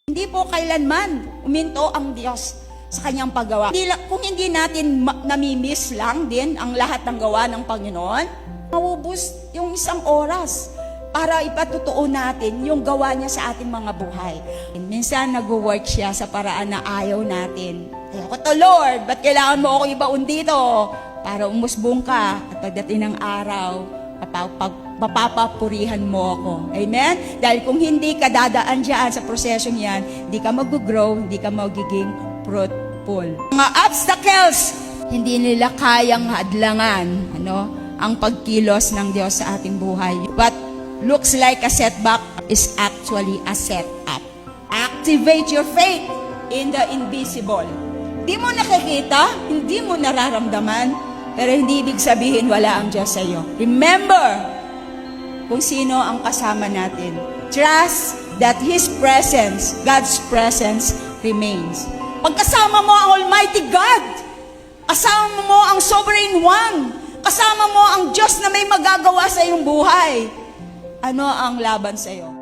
Hindi po kailanman uminto ang Diyos sa kanyang paggawa. Kung hindi natin namimiss lang din ang lahat ng gawa ng Panginoon, mauubos yung isang oras para ipatutuo natin yung gawa niya sa ating mga buhay. Minsan nag-work siya sa paraan na ayaw natin. Ayoko to, Lord, ba't kailangan mo ako ibaon dito? Para umusbong ka at pagdating ng araw, mapapapurihan mo ako. Amen? Dahil kung hindi ka dadaan dyan sa prosesong yan, hindi ka mag-grow, hindi ka magiging fruitful. Mga obstacles, hindi nila kayang hadlangan ang pagkilos ng Diyos sa ating buhay. What looks like a setback is actually a setup. Activate your faith in the invisible. Hindi mo nakikita, hindi mo nararamdaman, pero hindi ibig sabihin wala ang Diyos sa iyo. Remember kung sino ang kasama natin. Trust that His presence, God's presence, remains. Pagkasama mo ang Almighty God, kasama mo ang Sovereign One, kasama mo ang Diyos na may magagawa sa iyong buhay, ano ang laban sa iyo?